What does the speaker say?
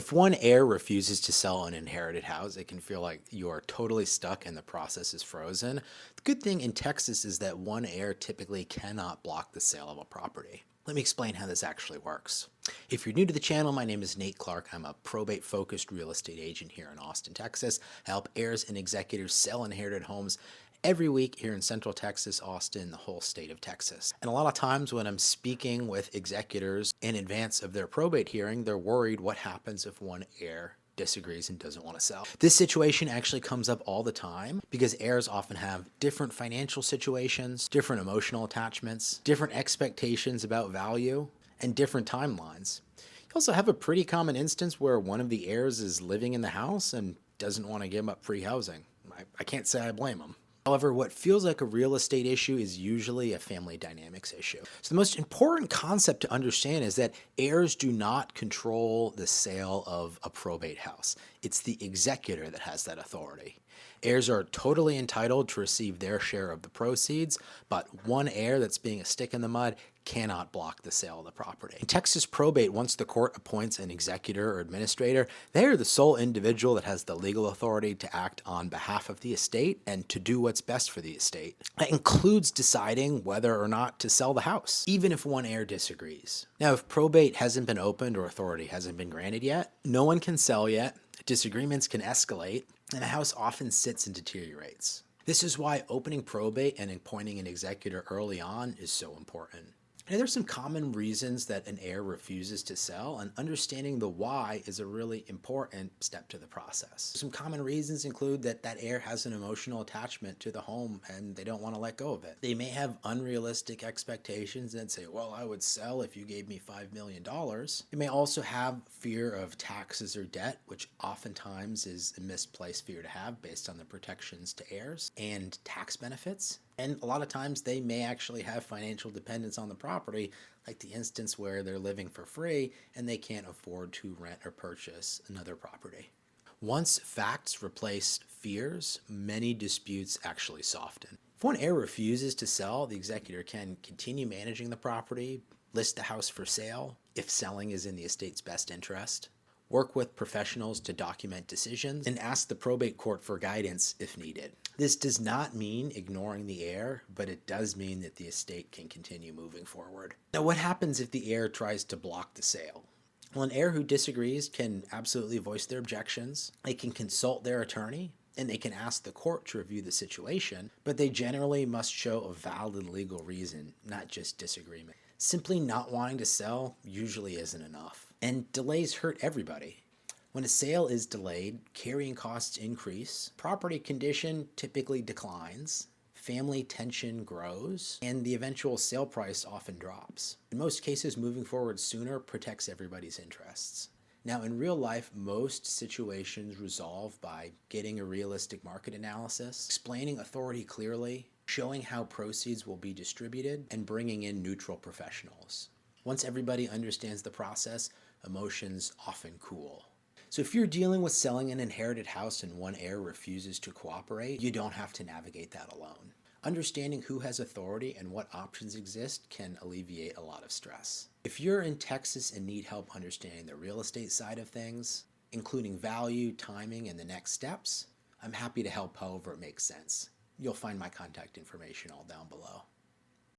If one heir refuses to sell an inherited house, it can feel like you are totally stuck and the process is frozen. The good thing in Texas is that one heir typically cannot block the sale of a property. Let me explain how this actually works. If you're new to the channel, my name is Nate Clark. I'm a probate-focused real estate agent here in Austin, Texas. I help heirs and executors sell inherited homes every week here in Central Texas, Austin, the whole state of Texas. And a lot of times when I'm speaking with executors in advance of their probate hearing, they're worried what happens if one heir disagrees and doesn't want to sell. This situation actually comes up all the time because heirs often have different financial situations, different emotional attachments, different expectations about value, and different timelines. You also have a pretty common instance where one of the heirs is living in the house and doesn't want to give up free housing. I can't say I blame them. However, what feels like a real estate issue is usually a family dynamics issue. So the most important concept to understand is that heirs do not control the sale of a probate house. It's the executor that has that authority. Heirs are totally entitled to receive their share of the proceeds, but one heir that's being a stick in the mud cannot block the sale of the property. In Texas probate, once the court appoints an executor or administrator, they are the sole individual that has the legal authority to act on behalf of the estate and to do what's best for the estate. That includes deciding whether or not to sell the house, even if one heir disagrees. Now, if probate hasn't been opened or authority hasn't been granted yet, no one can sell yet, disagreements can escalate, and a house often sits and deteriorates. This is why opening probate and appointing an executor early on is so important. Now, there's some common reasons that an heir refuses to sell, and understanding the why is a really important step to the process. Some common reasons include that heir has an emotional attachment to the home and they don't want to let go of it. They may have unrealistic expectations and say, well, I would sell if you gave me $5 million. They may also have fear of taxes or debt, which oftentimes is a misplaced fear to have based on the protections to heirs, and tax benefits. And a lot of times they may actually have financial dependence on the property, like the instance where they're living for free and they can't afford to rent or purchase another property. Once facts replace fears, many disputes actually soften. If one heir refuses to sell, the executor can continue managing the property, list the house for sale if selling is in the estate's best interest, work with professionals to document decisions, and ask the probate court for guidance if needed. This does not mean ignoring the heir, but it does mean that the estate can continue moving forward. Now, what happens if the heir tries to block the sale? Well, an heir who disagrees can absolutely voice their objections. They can consult their attorney, and they can ask the court to review the situation, but they generally must show a valid legal reason, not just disagreement. Simply not wanting to sell usually isn't enough, and delays hurt everybody. When a sale is delayed, carrying costs increase, property condition typically declines, family tension grows, and the eventual sale price often drops. In most cases, moving forward sooner protects everybody's interests. Now, in real life, most situations resolve by getting a realistic market analysis, explaining authority clearly, showing how proceeds will be distributed, and bringing in neutral professionals. Once everybody understands the process, emotions often cool. So if you're dealing with selling an inherited house and one heir refuses to cooperate, you don't have to navigate that alone. Understanding who has authority and what options exist can alleviate a lot of stress. If you're in Texas and need help understanding the real estate side of things, including value, timing, and the next steps, I'm happy to help however it makes sense. You'll find my contact information all down below.